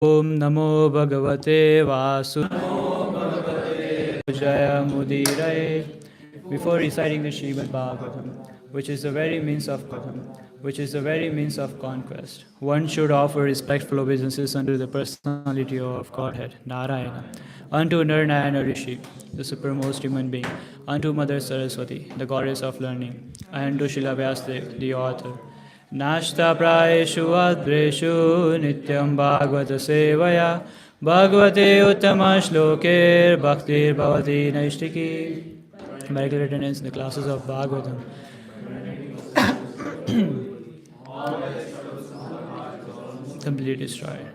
Om Namo Bhagavate Vasudevaya Mudiraye. Before reciting the Srimad Bhagavatam, which is the very means of conquest, one should offer respectful obeisances unto the personality of Godhead, Narayana, unto Narayana Rishi, the supremest human being, unto Mother Saraswati, the goddess of learning, and to Srila Vyasadeva, the author. Nashta prayeshu adreshu nityam bhagavata sevaya bhagavate uttama shlokir bhaktir bhavati naishtiki. Medical attendance in the classes of Bhagavatam. Completely destroyed.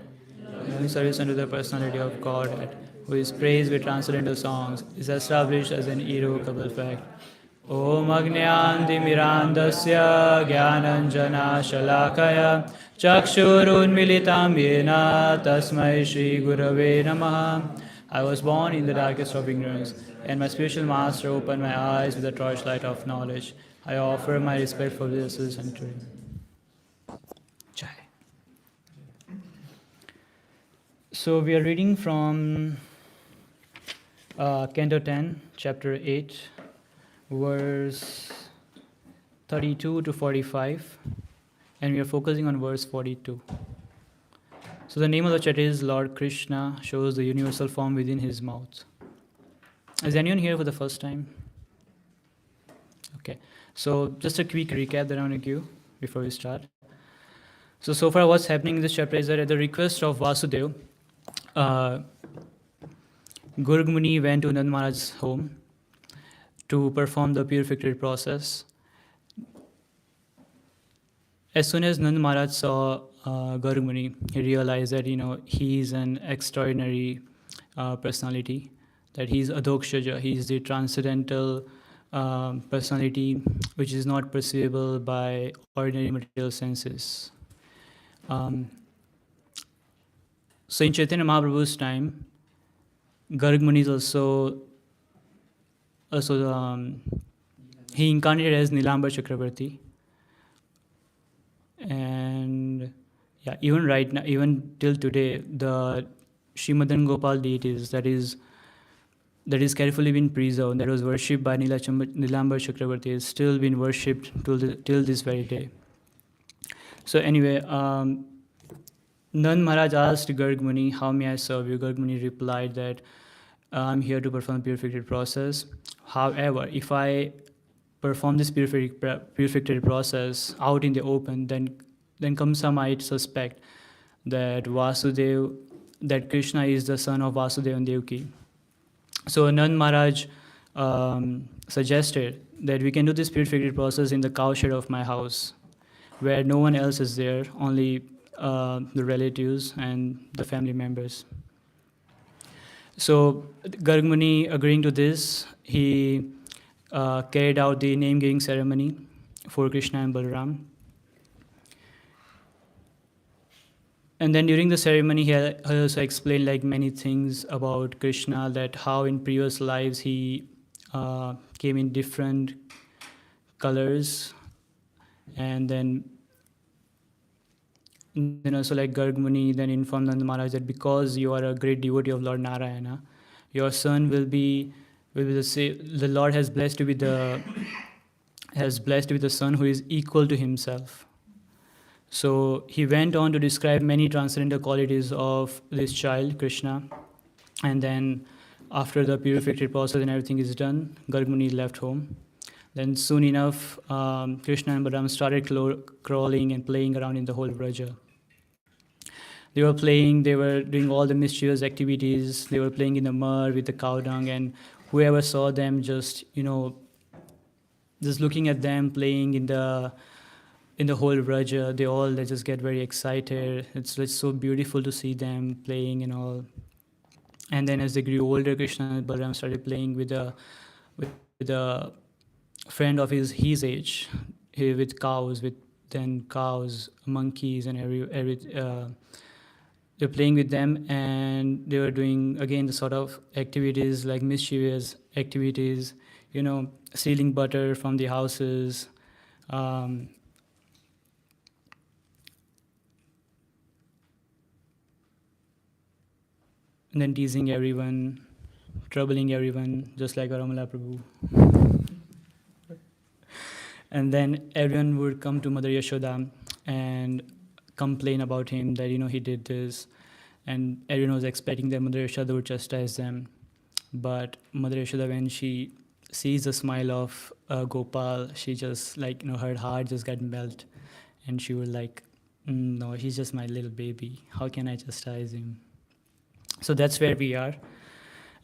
Only service unto the personality of Godhead, who is praised with transcendental songs, is established as an irrevocable fact. Om Agnyandhimirandasya Gyananjana Shalakaya Chakshurunmilitam Yena Tasmai Shri Gurave Namaha. I was born in the darkest of ignorance, and my spiritual master opened my eyes with the torchlight of knowledge. I offer my respectful obeisances unto him. Jai. So we are reading from Canto 10, Chapter 8, verse 32 to 45, and we are focusing on verse 42. So the name of the chapter is Lord Krishna shows the universal form within his mouth. Is anyone here for the first time? Okay, so just a quick recap that I want to give before we start. So far what's happening in this chapter is that at the request of Vasudeva, Gurg Muni went to Nand Maharaj's home to perform the purificatory process. As soon as Nand Maharaj saw Gurg Muni, he realized that he is an extraordinary personality, that he is Adokshaja, he is the transcendental personality which is not perceivable by ordinary material senses. So in Chaitanya Mahaprabhu's time, Garg Muni is also he incarnated as Nilambar Chakravarti, and yeah, even right now, even till today, the Srimadan Gopal deities that is carefully been preserved, that was worshipped by Nilambar Chakravarti, is still being worshipped till this very day. So anyway, Nand Maharaj asked Garg Muni, "How may I serve you?" Garg Muni replied that, "I'm here to perform the purificatory process. However, if I perform this purificatory process out in the open, then Kamsa might suspect that Krishna is the son of Vasudeva and Devaki." So Nand Maharaj suggested that we can do this purificatory process in the cowshed of my house, where no one else is there, only the relatives and the family members. So Garg Muni, agreeing to this, he carried out the name-giving ceremony for Krishna and Balaram. And then during the ceremony, he also explained like many things about Krishna, that how in previous lives he came in different colors, and then also like Garg Muni then informed Nand Maharaj that because you are a great devotee of Lord Narayana, your son will be the same. The Lord has blessed you with the son who is equal to himself. So he went on to describe many transcendental qualities of this child, Krishna. And then after the purificatory process and everything is done, Garg Muni left home. Then soon enough, Krishna and Balaram started crawling and playing around in the whole Vraja. They were playing, they were doing all the mischievous activities, they were playing in the mud with the cow dung, and whoever saw them just looking at them playing in the whole Vraja, they just get very excited. It's so beautiful to see them playing and all. And then as they grew older, Krishna and Balaram started playing with a friend of his age, with cows, monkeys, and they're playing with them, and they were doing again the sort of activities like mischievous activities, stealing butter from the houses, and then teasing everyone, troubling everyone, just like Aramala Prabhu. And then everyone would come to Mother Yashoda and complain about him that, he did this. And everyone was expecting that Mother Yashoda would chastise them. But Mother Yashoda, when she sees the smile of Gopal, she just her heart just got melt. And she was like, no, he's just my little baby. How can I chastise him? So that's where we are.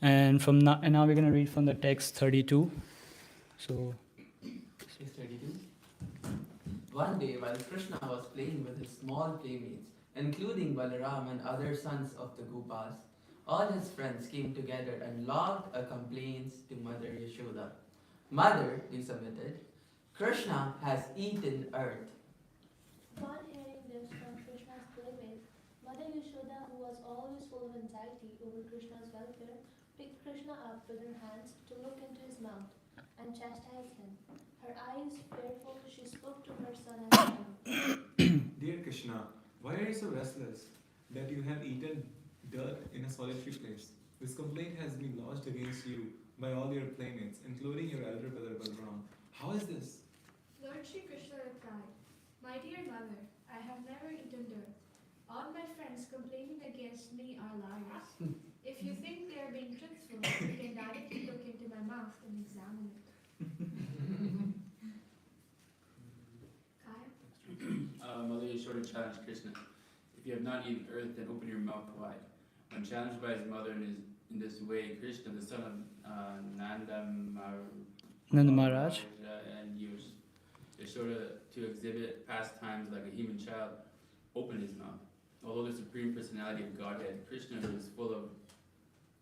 And now we're going to read from the text 32. So, Text 32. One day, while Krishna was playing with his small playmates, including Balaram and other sons of the Gopas, all his friends came together and logged a complaint to Mother Yashoda. Mother, they submitted, Krishna has eaten earth. Upon hearing this from Krishna's playmate, Mother Yashoda, who was always full of anxiety over Krishna's welfare, picked Krishna up with her hands to look into his mouth and chastise him. Her eyes fearful, she spoke to her son as follows. Dear Krishna, why are you so restless that you have eaten dirt in a solitary place? This complaint has been lodged against you by all your playmates, including your elder brother Balaram. How is this? Lord Shri Krishna replied, My dear mother, I have never eaten dirt. All my friends complaining against me are liars. If you think they are being truthful, you can directly look into my mouth and examine it. Kaya? Mother Yashoda challenged Krishna. If you have not eaten earth, then open your mouth wide. When challenged by his mother in this way, Krishna, the son of Nanda Maharaj, and used Yashoda to exhibit pastimes like a human child, opened his mouth. Although the Supreme Personality of Godhead, Krishna was full of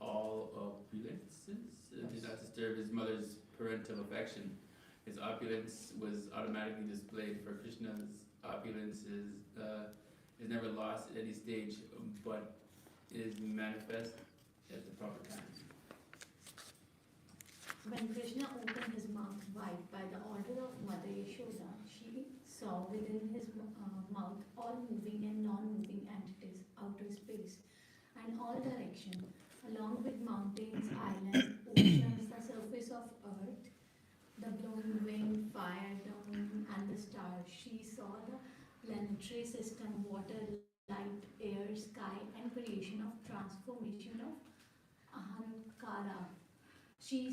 all opulences, did not disturb his mother's parental affection. His opulence was automatically displayed, for Krishna's opulence is never lost at any stage, but is manifest at the proper time. When Krishna opened his mouth wide by the order of Mother Yashoda, she saw within his mouth all moving and non-moving entities, outer space, and all direction, along with mountains, islands, oceans, the surface of earth, the blowing wind, fire, the moon, and the stars. She saw the planetary system, water, light, air, sky, and creation of transformation of Ahankara. She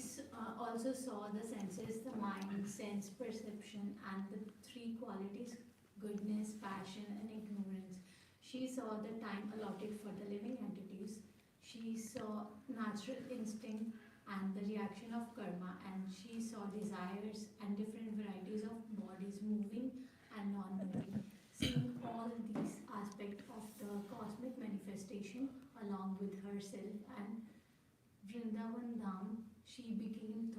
also saw the senses, the mind, sense perception, and the three qualities goodness, passion, and ignorance. She saw the time allotted for the living entities. She saw natural instinct and the reaction of karma, and she saw desires and different varieties of bodies moving and non-moving. Seeing all these aspects of the cosmic manifestation along with herself and Vrindavan Dham, she became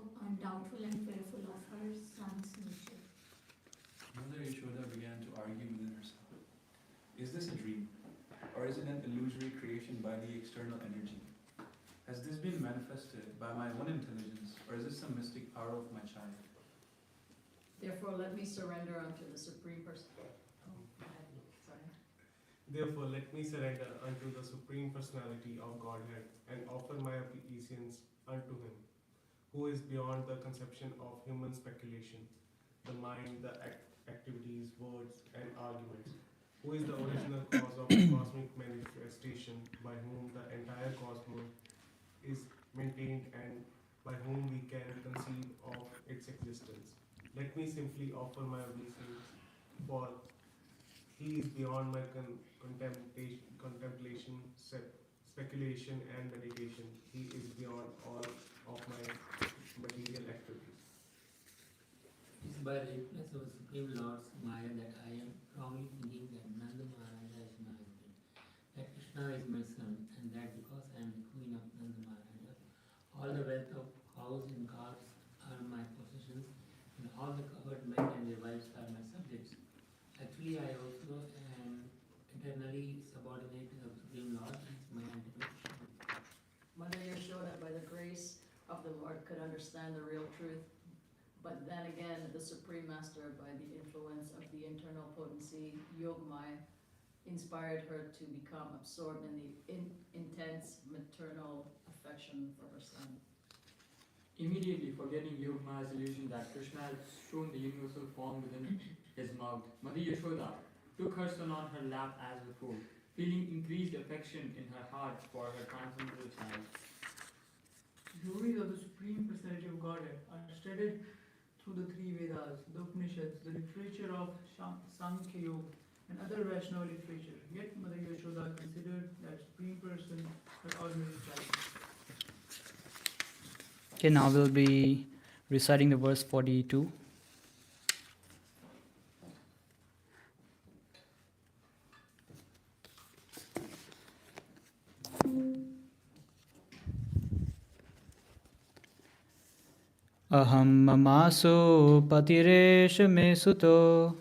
doubtful and fearful of her son's nature. Mother Yashoda began to argue within herself. Is this a dream? Or is it an illusory creation by the external energy? Has this been manifested by my own intelligence, or is this some mystic power of my child? Therefore, let me surrender unto the Supreme Person. Therefore, let me surrender unto the Supreme Personality of Godhead and offer my obeisance unto Him, who is beyond the conception of human speculation, the mind, the activities, words, and arguments, who is the original cause of cosmic manifestation, by whom the entire cosmos is maintained and by whom we can conceive of its existence. Let me simply offer my obeisance, for He is beyond my contemplation, speculation, and meditation. He is beyond all of my material activities. It is by the influence of the Supreme Lord's Maya that I am wrongly thinking that Nanda Maharaja is my husband, that Krishna is my son, and that because I am the queen of Nanda Maharaja, all the wealth of cows and cars are my possessions, and all the covered men and their wives are my subjects. Actually, I also am eternally subordinate to the Supreme Lord. It's my ultimate mission. Mother Yashoda, by the grace of the Lord, could understand the real truth. But then again, the Supreme Master, by the influence of the internal potency, Yogamaya, inspired her to become absorbed in the intense maternal affection for her son. Immediately forgetting Yogmaya's illusion that Krishna had shown the universal form within his mouth, Mother Yashoda took her son on her lap as before, feeling increased affection in her heart for her transcendental child. Glories of the Supreme Personality of Godhead are studied through the three Vedas, the Upanishads, the literature of Sankhya Yoga, and other Vaishnava literature. Yet Mother Yashoda considered that Supreme Person her ordinary child. Okay, now we'll be reciting the verse 42. Aham mamaso patiresh me suto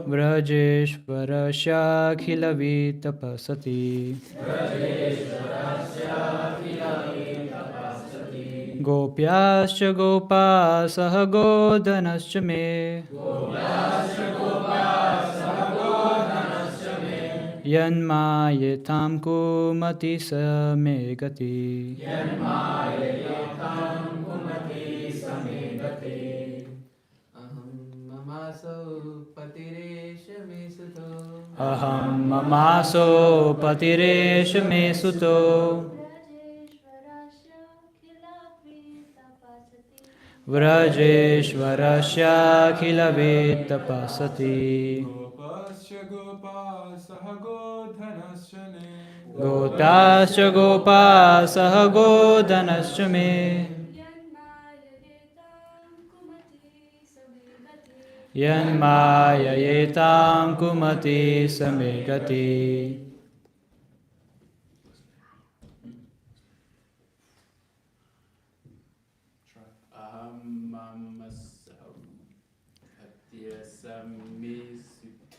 Vrajeshwarasya tapasati Gopyascha gopasah godhanascha me Yanmayetam kumati same gati Aham mamaso patiresha me suto. Aham mamaso patiresh me suto Vrajeshwarasya Vrajeshwarasya tapasati Gopasya gopasah godhanasya me. Gotascha gopasah godhanascha me Yanmayayetam kumati same gati. Aham mamasahu patirasame suto.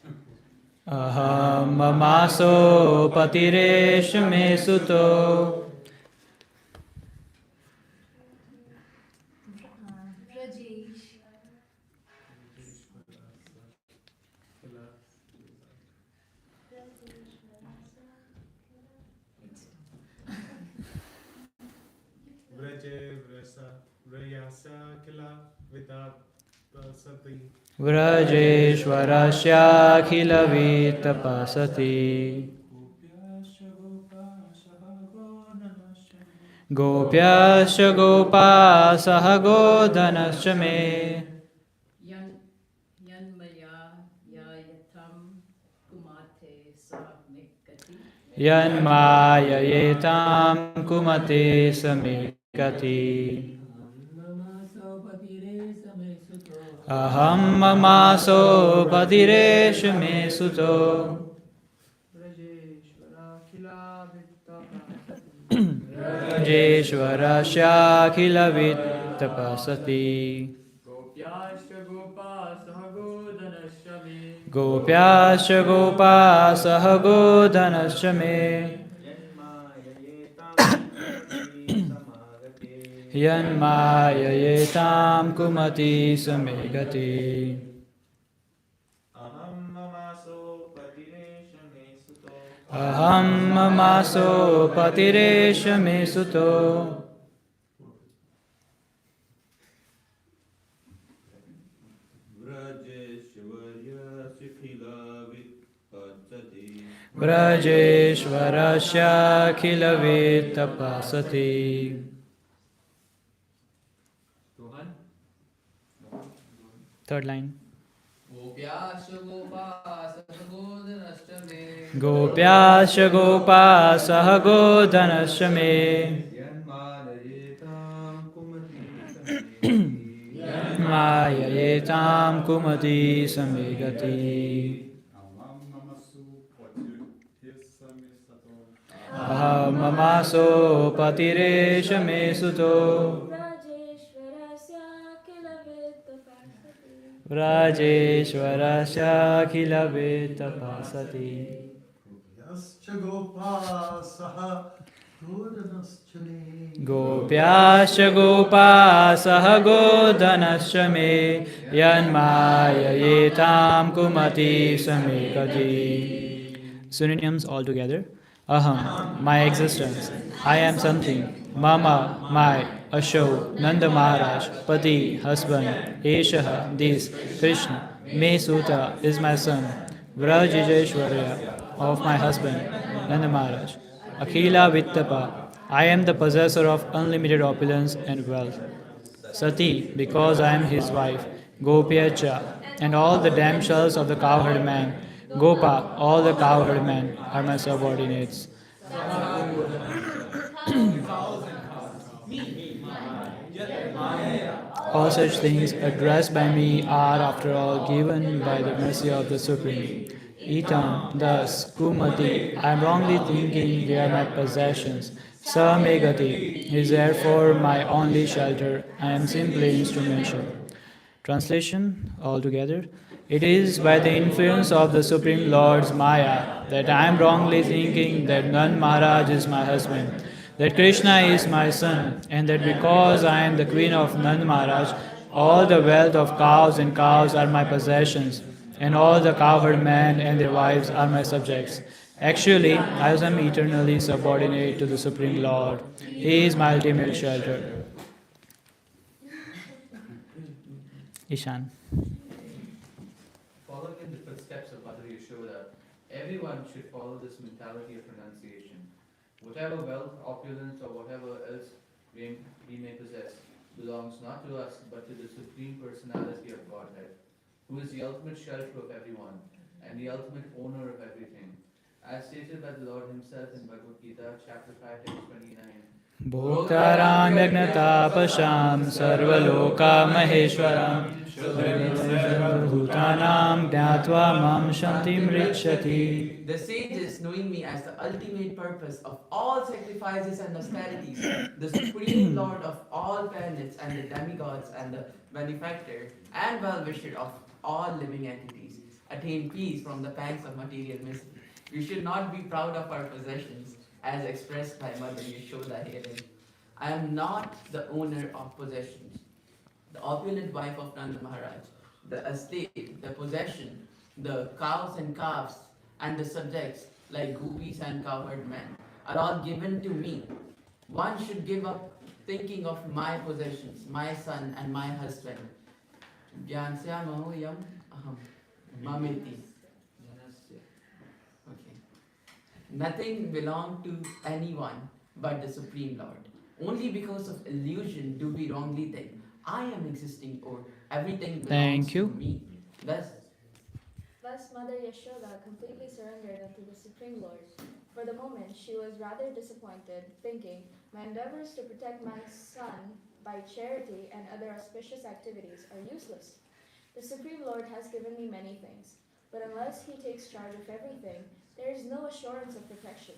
Aham mamaso patiresh me suto Rajesh. Vraje Vrasa Vrayasa Kila Vidat Sati Vrajeshwarasya khila vitapasati Gopyasya gopasah godhanasya me. Gopyascha gopasah godhanascha me Yanmaya yayatam kumate samikati. Yanmayayetam kumate same gati. Aham mamaso patiresh me suto Vrajeshwara Rajeshwarasya khila vitapasati Gopyascha gopasah godhanascha me Gopyascha gopasah godhanascha me Yanmayayetam kumati same gati. Aham Mamaso Patiresha Me Suto Aham mamaso patiresh me suto Vrajeshwarya Sikhila Vitpachati Vrajeshwarasya khila vitapasati Rohan. Third line. Gopyasya gopasah godhanasya me. Gopyascha gopasah godhanascha me Yanmadayetam Kumati Samegati Mayayetam kumati samegati Aham mamaso patiresh me suto Vrajeshwarasya khila vitapasati Yascha Gopasaha Godhanascha me. Gopyascha gopasah godhanascha me Yanmayayetam kumati samegati Synonyms altogether. Aham, my existence. I am something. Mama, my. Asho, Nanda Maharaj. Pati, husband. Eshaha, this. Krishna. Me Suta is my son. Vrajijeshwarya, of my husband. Nanda Maharaj. Akhila Vittapa. I am the possessor of unlimited opulence and wealth. Sati, because I am his wife. Gopyacha, and all the damsels of the cowherd man. Gopa, all the cowherd men are my subordinates. All such things addressed by me are, after all, given by the mercy of the Supreme. Etam, thus, Kumati, I am wrongly thinking they are my possessions. Samegati is therefore my only shelter. I am simply instrumental. Translation altogether. It is by the influence of the Supreme Lord's Maya that I am wrongly thinking that Nand Maharaj is my husband, that Krishna is my son, and that because I am the queen of Nand Maharaj, all the wealth of cows and cows are my possessions, and all the cowherd men and their wives are my subjects. Actually, I am eternally subordinate to the Supreme Lord. He is my ultimate shelter. Ishan. Following in the footsteps of Mother Yashoda, everyone should follow this mentality of renunciation. Whatever wealth, opulence, or whatever else we may possess belongs not to us but to the Supreme Personality of Godhead, who is the ultimate shelter of everyone and the ultimate owner of everything. As stated by the Lord Himself in Bhagavad Gita, chapter 5, text 29. Bhoktaram yagnatapasham sarvaloka maheshwaram bhutanam jnatva mam shantim richati. The sages, knowing me as the ultimate purpose of all sacrifices and austerities, the supreme lord of all planets and the demigods and the benefactor and well-wisher of all living entities, attain peace from the pangs of material misery. We should not be proud of our possessions, as expressed by Mother Yashoda herein. I am not the owner of possessions. The opulent wife of Nanda Maharaj, the estate, the possession, the cows and calves, and the subjects like gopis and cowherd men are all given to me. One should give up thinking of my possessions, my son and my husband. Gyansya mahoyam aham mameti. Okay. Nothing belongs to anyone but the Supreme Lord. Only because of illusion do we wrongly think I am existing or everything belongs to me. Thus, Mother Yashoda completely surrendered unto the Supreme Lord. For the moment, she was rather disappointed, thinking, my endeavors to protect my son by charity and other auspicious activities are useless. The Supreme Lord has given me many things, but unless He takes charge of everything, there is no assurance of protection.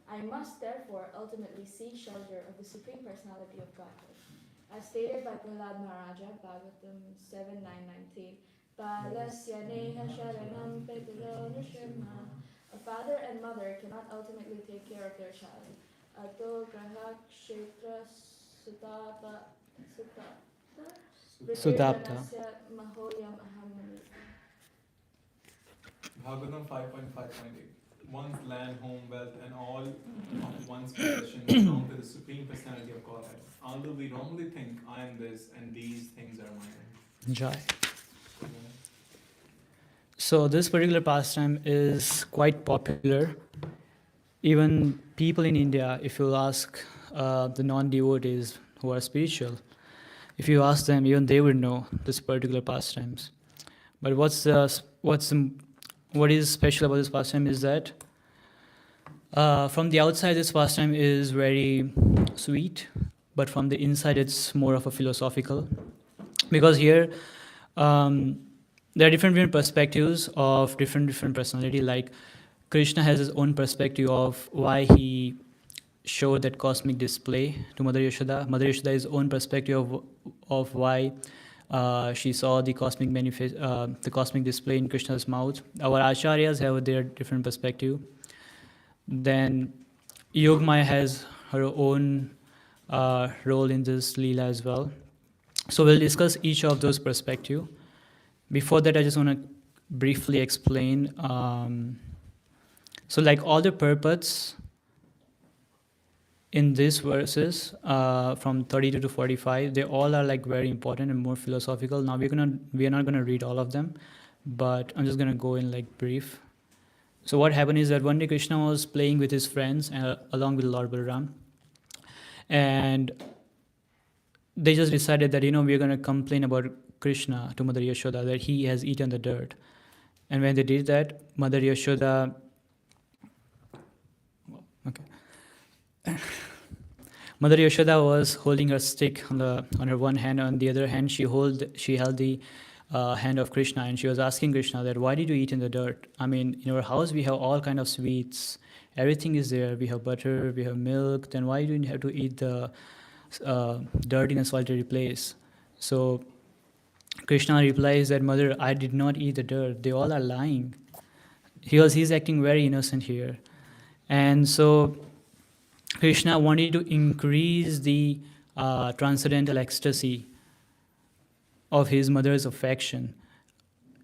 I must therefore ultimately seek shelter of the Supreme Personality of Godhead. As stated by Prahlad Maharaja, Bhagavatam 7.9.19, Balasya neha sharanam petalo nishima. A father and mother cannot ultimately take care of their child. Ato graha kshetra Sutapta. Mahoyam aham. Bhagavatam 5.5.8. One's land, home, wealth, and all of one's possessions belong to the Supreme Personality of Godhead. Although we wrongly think I am this and these things are mine. Jai. So this particular pastime is quite popular. Even people in India, if you ask the non-devotees who are spiritual, if you ask them, even they would know this particular pastimes. But what is special about this pastime is that from the outside, this pastime is very sweet, but from the inside, it's more of a philosophical. Because here, there are different perspectives of different personality. Like Krishna has his own perspective of why he showed that cosmic display to Mother Yashoda. Mother Yashoda has own perspective of why she saw the cosmic display in Krishna's mouth. Our acharyas have their different perspective. Then Yogmaya has her own role in this Leela as well. So we'll discuss each of those perspectives. Before that, I just want to briefly explain So like all the purports in these verses from 32 to 45, they all are like very important and more philosophical. Now we are not gonna read all of them, but I'm just gonna go in like brief. So what happened is that one day Krishna was playing with his friends along with Lord Balaram, and they just decided that we're gonna complain about Krishna to Mother Yashoda that he has eaten the dirt. And when they did that, Mother Yashoda, Mother Yashoda was holding her stick on her one hand. On the other hand, she held the hand of Krishna, and she was asking Krishna that why did you eat in the dirt? I mean, in our house we have all kind of sweets, everything is there. We have butter, we have milk. Then why do you have to eat the dirt in a solitary place? So Krishna replies that, Mother, I did not eat the dirt. They all are lying. He's acting very innocent here. And so Krishna wanted to increase the transcendental ecstasy of his mother's affection,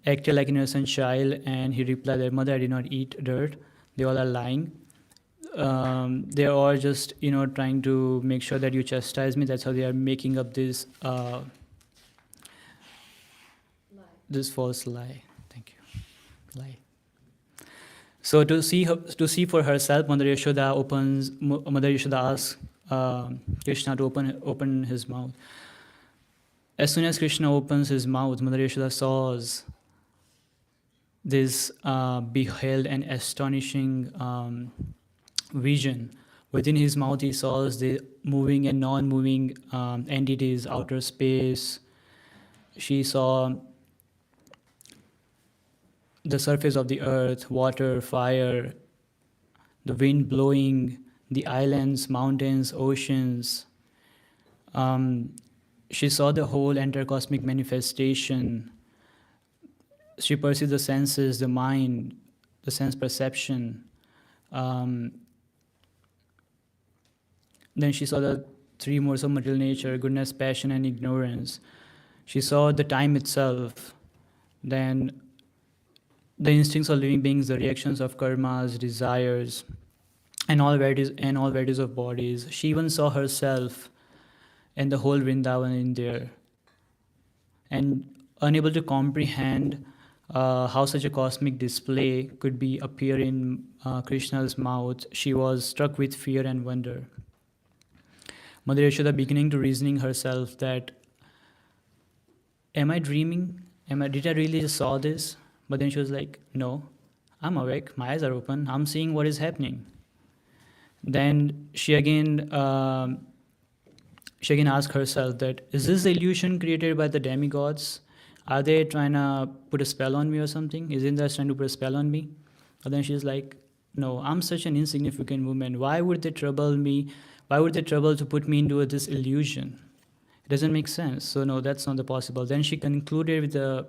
acted like an innocent child, and he replied that, Mother, I did not eat dirt. They all are lying. They are all just, trying to make sure that you chastise me. That's how they are making up this this false lie. Thank you. Lie. So to see for herself, Mother Yashoda asks Krishna to open his mouth. As soon as Krishna opens his mouth, Mother Yashoda saws this beheld an astonishing vision. Within his mouth, he saw the moving and non-moving entities, outer space. She saw the surface of the earth, water, fire, the wind blowing, the islands, mountains, oceans. She saw the whole intercosmic manifestation. She perceived the senses, the mind, the sense perception. Then she saw the three modes of material nature: goodness, passion, and ignorance. She saw the time itself. Then the instincts of living beings, the reactions of karmas, desires, and all varieties of bodies. She even saw herself and the whole Vrindavan in there. And unable to comprehend how such a cosmic display could appear in Krishna's mouth, she was struck with fear and wonder. Mother Yashoda beginning to reasoning herself that, am I dreaming? Did I really just saw this? But then she was like, no, I'm awake, my eyes are open, I'm seeing what is happening. Then she again asked herself that, is this the illusion created by the demigods? Are they trying to put a spell on me or something? Is Indra trying to put a spell on me? But then she's like, no, I'm such an insignificant woman. Why would they trouble me? Why would they trouble to put me into this illusion? It doesn't make sense. So no, that's not the possible. Then she concluded with the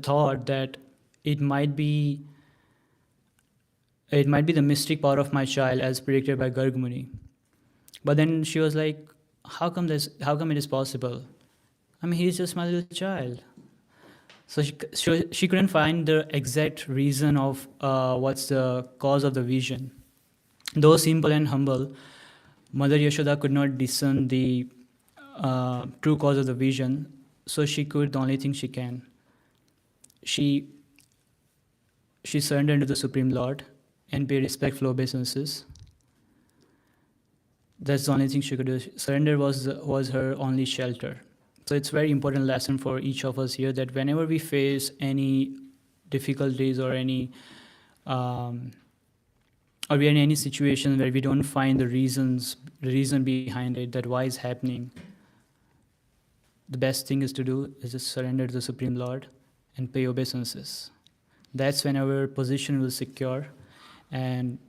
thought that it might be the mystic power of my child as predicted by Garg Muni. But then she was like, how come it is possible? I mean, he's just my little child. So she couldn't find the exact reason of what's the cause of the vision. Though simple and humble, Mother Yashoda could not discern the true cause of the vision. So the only thing she can. She surrendered to the Supreme Lord and paid respectful obeisances. That's the only thing she could do. Surrender was her only shelter. So it's a very important lesson for each of us here that whenever we face any difficulties or any or we are in any situation where we don't find the reason behind it, that why it's happening, the best thing is to do is just surrender to the Supreme Lord and pay obeisances. That's when our position will secure, and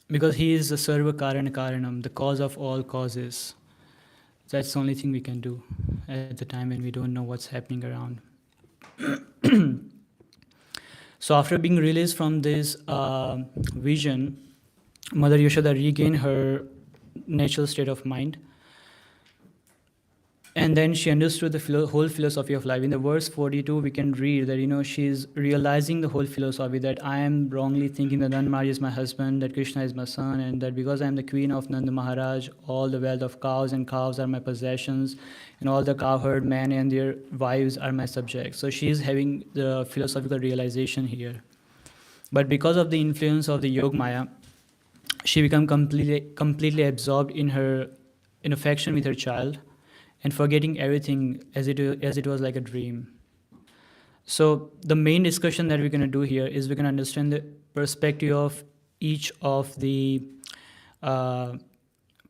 because he is the Sarva Karana Karanam, the cause of all causes. That's the only thing we can do at the time when we don't know what's happening around. So after being released from this vision, Mother Yashoda regained her natural state of mind. And then she understood the whole philosophy of life. In the verse 42, we can read that, she's realizing the whole philosophy, that I am wrongly thinking that Nand Maharaj is my husband, that Krishna is my son, and that because I am the queen of Nanda Maharaj, all the wealth of cows and calves are my possessions, and all the cowherd men and their wives are my subjects. So she is having the philosophical realization here. But because of the influence of the Yoga Maya, she became completely absorbed in affection with her child, and forgetting everything as it was like a dream. So the main discussion that we're going to do here is we're going to understand the perspective of each of the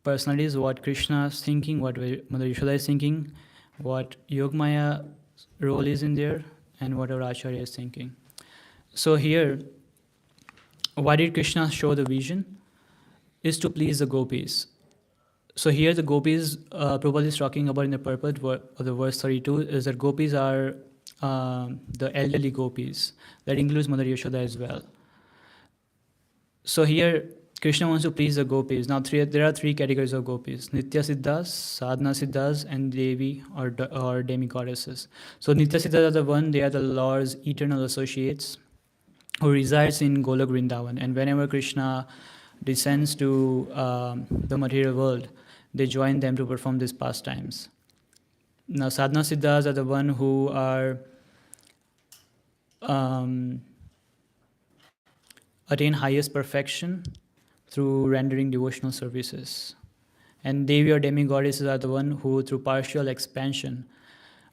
personalities, what Krishna is thinking, what Mother Yashoda is thinking, what Yogamaya role is in there, and what our Acharya is thinking. So here, why did Krishna show the vision? Is to please the gopis. So here the gopis, Prabhupada is talking about in the purport of the verse 32, is that gopis are the elderly gopis. That includes Mother Yashoda as well. So here, Krishna wants to please the gopis. Now there are three categories of gopis: Nitya Siddhas, Sadhana Siddhas, and Devi or demigoddesses. So Nitya Siddhas are the one, they are the Lord's eternal associates who resides in Golok Vrindavan. And whenever Krishna descends to the material world, they join them to perform these pastimes. Now, sadhana siddhas are the one who are attain highest perfection through rendering devotional services. And Devi or demigoddesses are the one who, through partial expansion,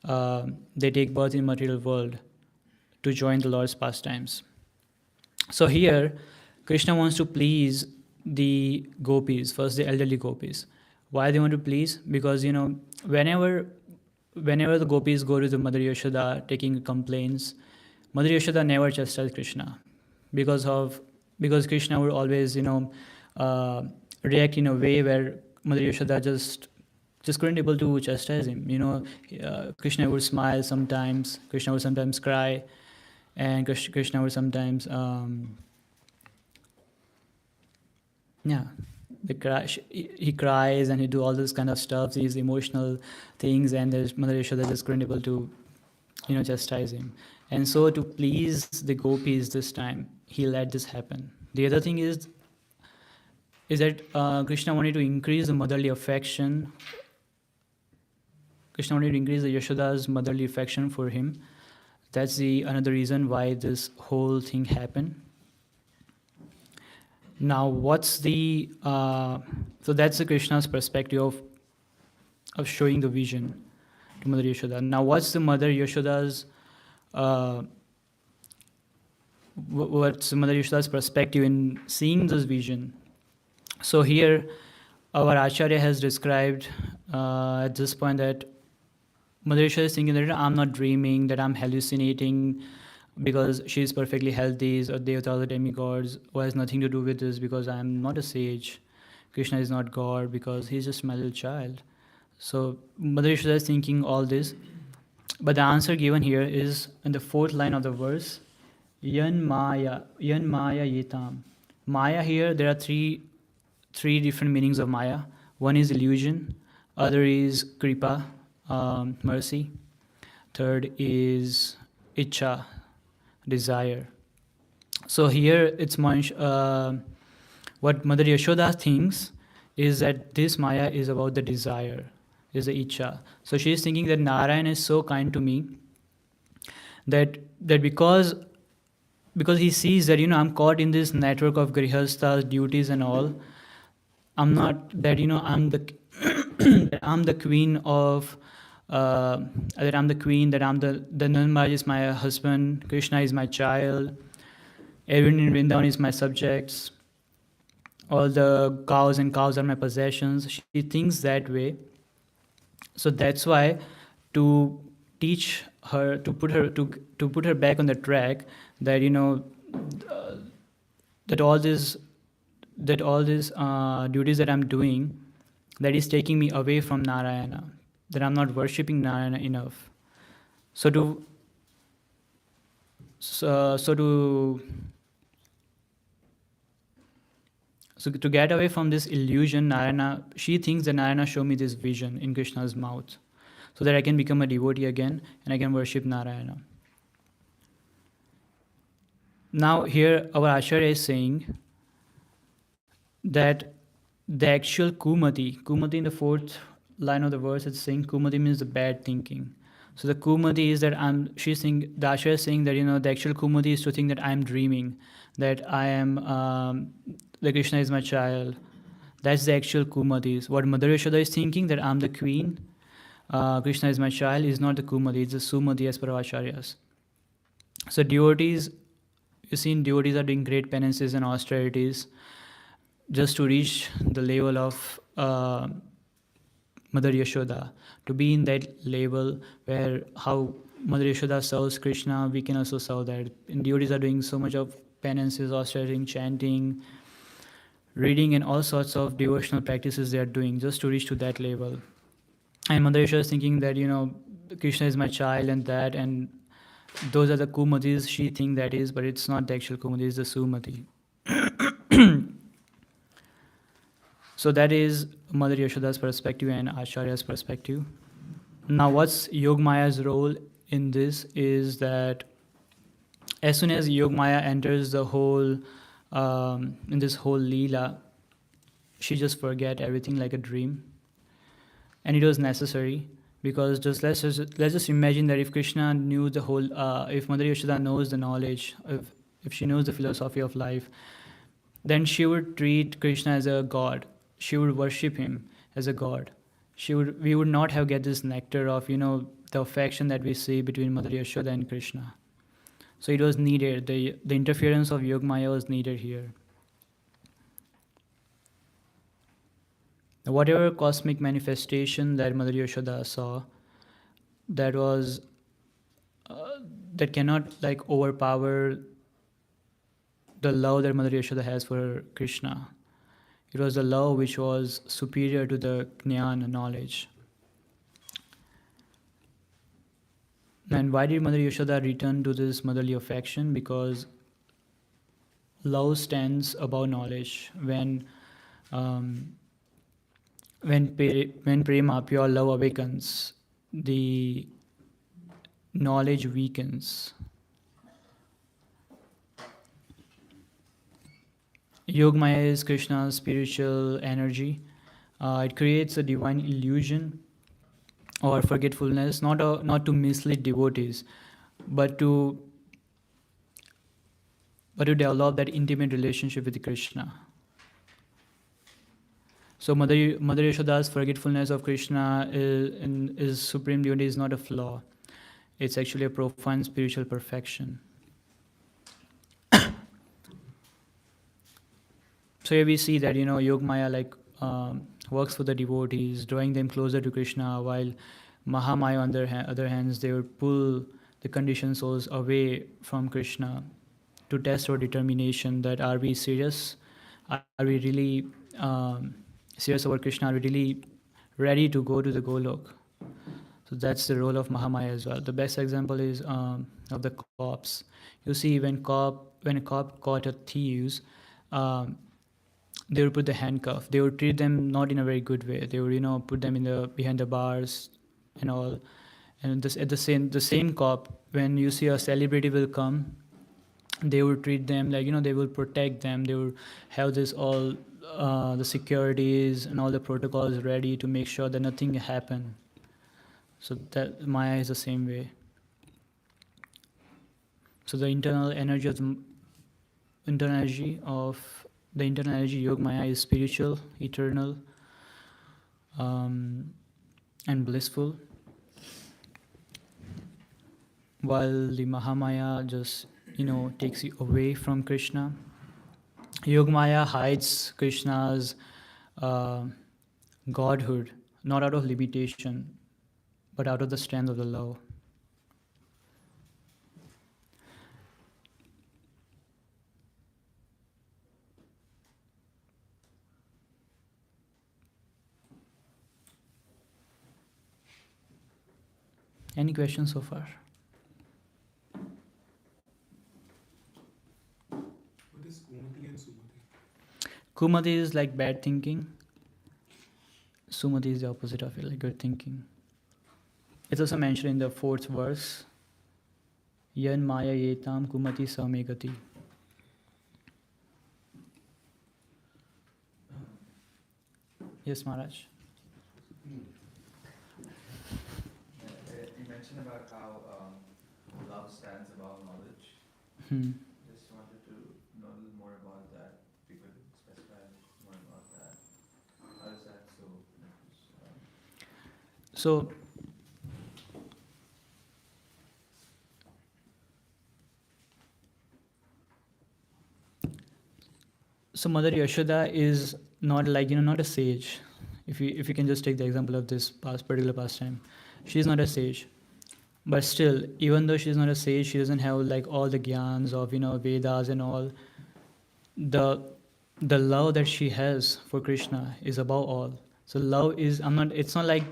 they take birth in material world to join the Lord's pastimes. So here, Krishna wants to please the gopis, first the elderly gopis. Why they want to please? Because whenever the gopis go to the Mother Yashoda taking complaints, Mother Yashoda never chastised Krishna, because Krishna would always react in a way where Mother Yashoda just couldn't able to chastise him. Krishna would smile sometimes, Krishna would sometimes cry, and Krishna would sometimes he cries and he do all this kind of stuff, these emotional things, and there's Mother Yashoda just couldn't able to chastise him. And so to please the gopis this time, he let this happen. The other thing is that Krishna wanted to increase the motherly affection. Krishna wanted to increase the Yashoda's motherly affection for him. That's another reason why this whole thing happened. Now, what's so that's the Krishna's perspective of showing the vision to Mother Yashoda. Now, what's the Mother Yashoda's perspective in seeing this vision? So here, our Acharya has described at this point that Mother Yashoda is thinking that I'm not dreaming, that I'm hallucinating, because she is perfectly healthy, or Devata, the demigods, who has nothing to do with this, because I am not a sage. Krishna is not God, because he's just my little child. So Mother Yashoda is thinking all this. But the answer given here is in the fourth line of the verse, Yan Maya Yetam. Maya here, there are three different meanings of Maya. One is illusion, other is Kripa, mercy. Third is Icha, desire. So here it's what Mother Yashoda thinks is that this Maya is about the desire, is the Icha. So she is thinking that Narayan is so kind to me that because he sees that I'm caught in this network of grihasthas, duties and all. I'm not that I'm the I'm the queen of that I'm the queen, that I'm the Nand Maharaj is my husband, Krishna is my child, everyone in Vrindavan is my subjects, all the cows are my possessions. She thinks that way. So that's why, to teach her, to put her back on the track, that that all these duties that I'm doing, that is taking me away from Narayana, that I'm not worshipping Narayana enough. So to get away from this illusion, Narayana, she thinks that Narayana showed me this vision in Krishna's mouth. so that I can become a devotee again and I can worship Narayana. Now here our Acharya is saying that the actual Kumati in the fourth line of the verse, it's saying Kumati means the bad thinking. So the Kumati is that the Acharya is saying that, the actual Kumati is to think that I'm dreaming, that I am, that Krishna is my child. That's the actual Kumati. What Mother Yashoda is thinking, that I'm the queen, Krishna is my child, is not the Kumati, it's the Sumati as per our Acharyas. So devotees, you see, devotees are doing great penances and austerities just to reach the level of Mother Yashoda, to be in that level where how Mother Yashoda serves Krishna, we can also serve that. And devotees are doing so much of penances, austerity, chanting, reading, and all sorts of devotional practices they are doing just to reach to that level. And Mother Yashoda is thinking that, Krishna is my child and those are the Kumatis she thinks that is, but it's not the actual Kumati, it's the Sumati. So that is Mother Yashoda's perspective and Acharya's perspective. Now what's Yogmaya's role in this is that as soon as Yogmaya enters the whole, in this whole Leela, she just forget everything like a dream. And it was necessary because let's just imagine that if Krishna knew the whole, if Mother Yashoda knows the knowledge, if she knows the philosophy of life, then she would treat Krishna as a god. She would worship him as a god. We would not have get this nectar of, the affection that we see between Mother Yashoda and Krishna. So it was needed. The interference of Yogmaya was needed here. Whatever cosmic manifestation that Mother Yashoda saw, that was that cannot overpower the love that Mother Yashoda has for Krishna. It was the love which was superior to the Jnana knowledge. And why did Mother Yashoda return to this motherly affection? Because love stands above knowledge. When prema, pure love, awakens, the knowledge weakens. Yogmaya is Krishna's spiritual energy. It creates a divine illusion or forgetfulness, not to mislead devotees, but to develop that intimate relationship with Krishna. So Mother Yashoda's forgetfulness of Krishna is supreme devotee is not a flaw. It's actually a profound spiritual perfection. So here we see that Yogmaya works for the devotees, drawing them closer to Krishna, while Mahamaya on their other hands, they would pull the conditioned souls away from Krishna to test our determination that are we serious? Are we really serious about Krishna? Are we really ready to go to the Golok? So that's the role of Mahamaya as well. The best example is of the cops. You see, when a cop caught a thieves, they would put the handcuff. They would treat them not in a very good way. They would put them behind the bars and all. And the same cop, when you see a celebrity will come, they would treat them they will protect them. They would have this all the securities and all the protocols ready to make sure that nothing happen. So that Maya is the same way. So the internal energy of the internal energy Yogmaya is spiritual, eternal, and blissful, while the Mahamaya just takes you away from Krishna. Yogmaya hides Krishna's godhood, not out of limitation, but out of the strength of the love. Any questions so far? What is Kumati and Sumati? Kumati is like bad thinking. Sumati is the opposite of it, like good thinking. It's also mentioned in the 4th verse. Yan maya yetam kumati samegati. Yes, Maharaj. You mentioned about how love stands above knowledge. Just wanted to know a little more about that. If you could specify more about that. How is that so? So Mother Yashoda is not like, not a sage. If you can just take the example of this particular pastime, she's not a sage. But still, even though she's not a sage, she doesn't have like all the gyans of Vedas and all. The love that she has for Krishna is above all. So love is it's not like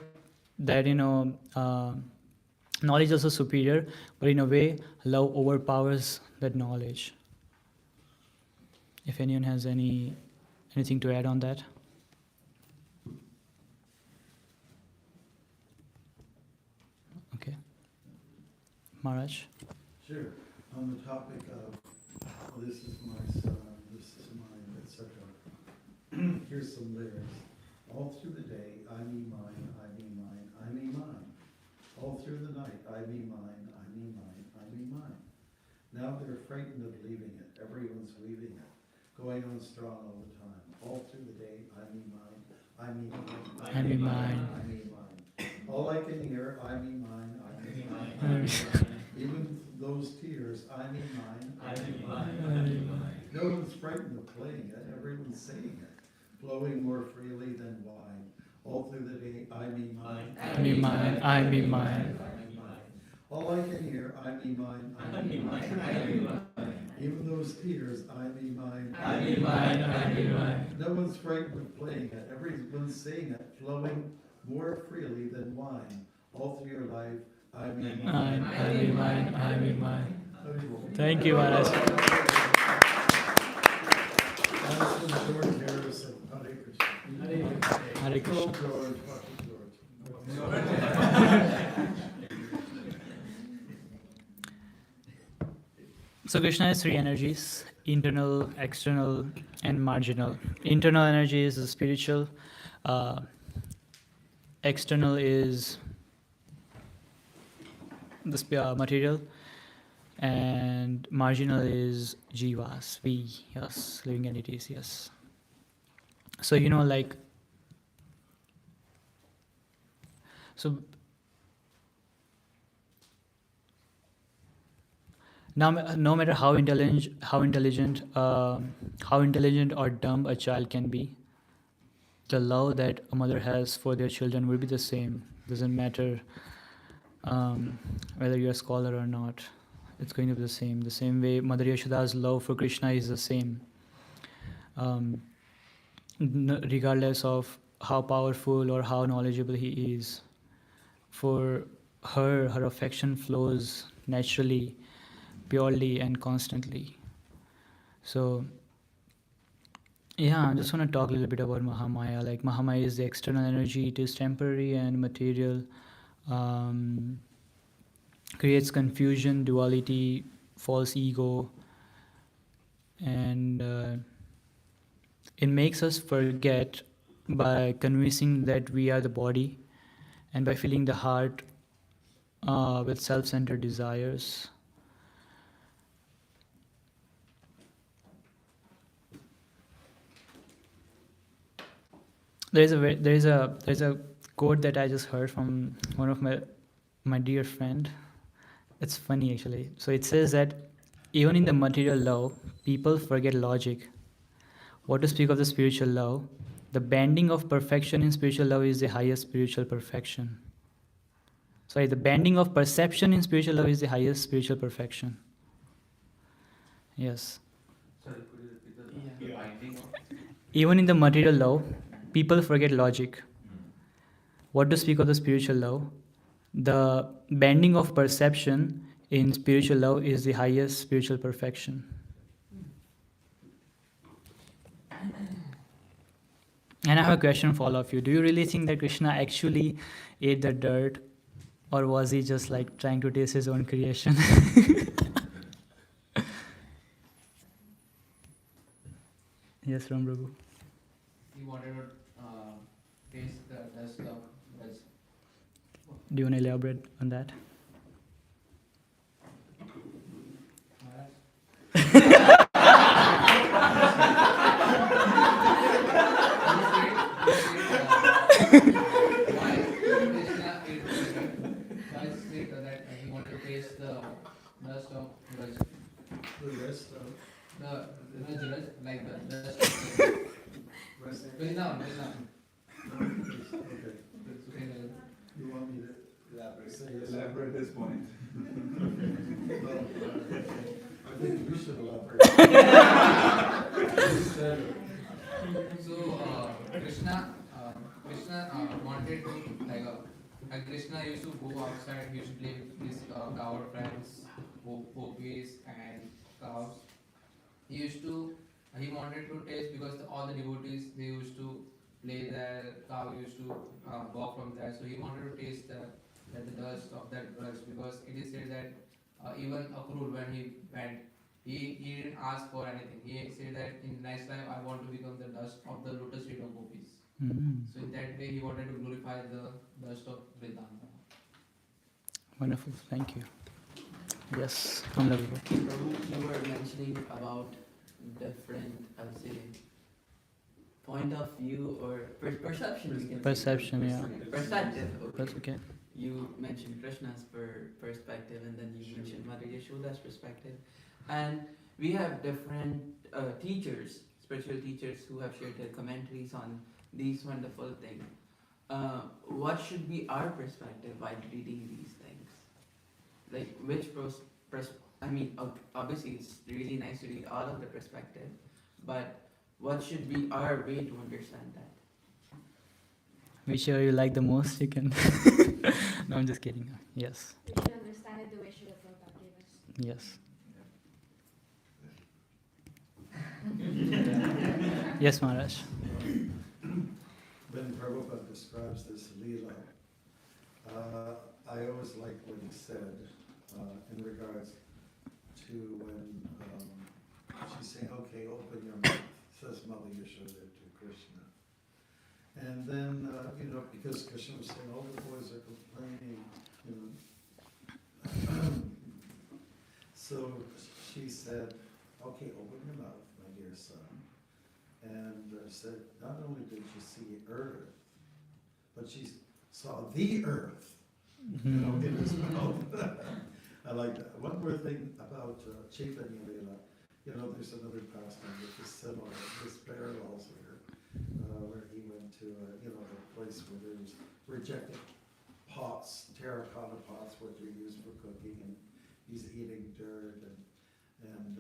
that knowledge is also superior, but in a way love overpowers that knowledge. If anyone has anything to add on that. Okay. Maharaj? Sure. On the topic of, this is my son, this is mine, etc. Here's some lyrics. All through the day, I me mine, I me mine, I me mine. All through the night, I me mine, I me mine, I me mine. Now they're frightened of leaving it, everyone's weaving it, going on strong all the time. All through the day, I me mine, I me mine, I me mine. I me mine. All I can hear, I me mine, I me mine, I me mine. Even those tears, I me mine, I me mine, I me mine. No one's frightened of playing it, everyone's saying it, flowing more freely than wine. All through the day, I me mine, I me mine, I me mine. All I can hear, I me mine, I me mine, I me mine. Even those tears, I me mine, I me mine, I me mine. No one's frightened of playing it, everyone's saying it, flowing more freely than wine. All through your life, I me mine, I me mine, I me mine. Thank you, Maharaj. That's from George Harrison. Hare Krishna. Hare Krishna. George. So Krishna has 3 energies: internal, external, and marginal. Internal energy is the spiritual. External is the material, and marginal is jivas, we, yes, living entities, yes. So so now, no matter how intelligent or dumb a child can be, the love that a mother has for their children will be the same. Doesn't matter whether you're a scholar or not. It's going to be the same. The same way Mother Yashoda's love for Krishna is the same. Regardless of how powerful or how knowledgeable he is, for her affection flows naturally, purely, and constantly. So I just want to talk a little bit about Mahamaya. Like, Mahamaya is the external energy. It is temporary and material. Creates confusion, duality, false ego, and it makes us forget by convincing that we are the body, and by filling the heart with self-centered desires. There's a quote that I just heard from one of my dear friend. It's funny actually. So it says that even in the material love, people forget logic. What to speak of the spiritual love? The banding of perfection in spiritual love is the highest spiritual perfection. Sorry, the banding of perception in spiritual love is the highest spiritual perfection. Yes. Sorry, could you repeat the binding of? Even in the material love, people forget logic. What to speak of the spiritual love? The bending of perception in spiritual love is the highest spiritual perfection. And I have a question for all of you. Do you really think that Krishna actually ate the dirt Or was he just like trying to taste his own creation? Yes, Ram Prabhu. He wanted to taste the dust of Braj. Do you want to elaborate on that? Why Krishna ate Braj said that he wanted to taste the dust of Braj. The rest of The Raj, like the dust of Vrindavan. okay. You want me to Elaborate this point. Well, I think you should elaborate. So Krishna wanted to like Krishna used to go outside. He used to play with his coward friends, poppies and cows. He wanted to taste because all the devotees they used to play there. Cow used to walk from there. So he wanted to taste the dust of that brush because it is said that even Akrur when he went. He didn't ask for anything. He said that in next life I want to become the dust of the lotus feet of gopis. So in that way he wanted to glorify the dust of Vrindavan. Wonderful, thank you. Yes, Ram Prabhu. Prabhu, you were mentioning about different, I would say, point of view or perception. We can say. Perception, yeah. Perspective. That's okay. You mentioned Krishna's perspective, and then you mentioned Mother Yashoda's perspective, and we have different teachers, spiritual teachers, who have shared their commentaries on these wonderful things. What should be our perspective while reading these things? Like which I mean, obviously it's really nice to read all of the perspective, but what should be our way to understand that? Whichever you like the most, you can. No, I'm just kidding. Yes. We should understand it the way Srila Prabhupada gave us. Yes. Yes, Maharaj. When Prabhupada describes this Leela, I always like what he said in regards to when she's saying, okay, open your mouth, says Mother Yashoda to Krishna. And then, because Krishna was saying, all the boys are complaining, So she said, okay, open your mouth, my dear son. And said, not only did she see earth, but she saw the earth, in his mouth. I like that. One more thing about Chaitanya Leela. There's another pastime which is similar, this parallels here, where he went to, the place where there's rejected pots, terracotta pots, what they use for cooking, and he's eating dirt, and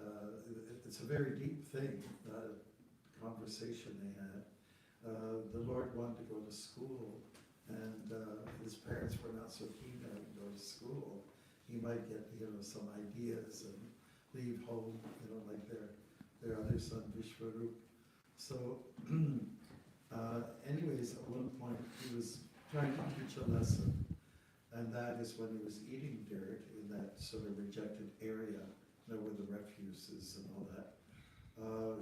it's a very deep thing, conversation they had. The Lord wanted to go to school, and his parents were not so keen to have him go to school. He might get, some ideas and leave home, like their other son, Vishwarup. So, anyways, at one point he was trying to teach a lesson, and that is when he was eating dirt in that sort of rejected area, where the refuse is and all that.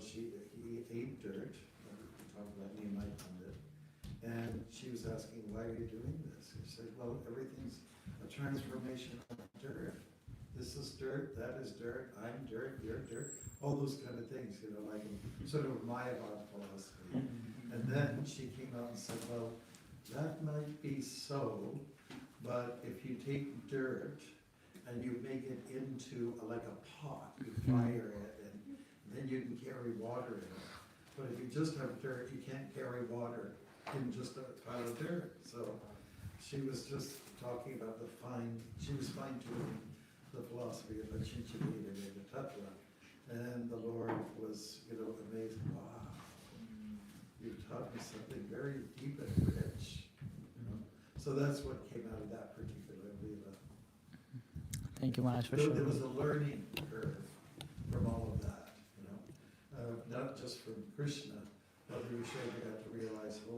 He ate dirt, we talked about Nehemiah Pandit, and she was asking, why are you doing this? He said, well, everything's a transformation of dirt. This is dirt, that is dirt, I'm dirt, you're dirt, all those kind of things, like sort of Mayavad philosophy. And then she came out and said, well, that might be so, but if you take dirt and you make it into like a pot, you fire it, and then you can carry water in it. But if you just have dirt, you can't carry water in just a pile of dirt. So she was just talking about she was fine-tuning the philosophy of the Chinchivita and the Tattva. And the Lord was, amazed, wow, you've taught me something very deep and rich. So that's what came out of that particular Leela. Thank you, Maharaj, for There sharing. was a learning curve from all of that, not just from Krishna, but we got to realize,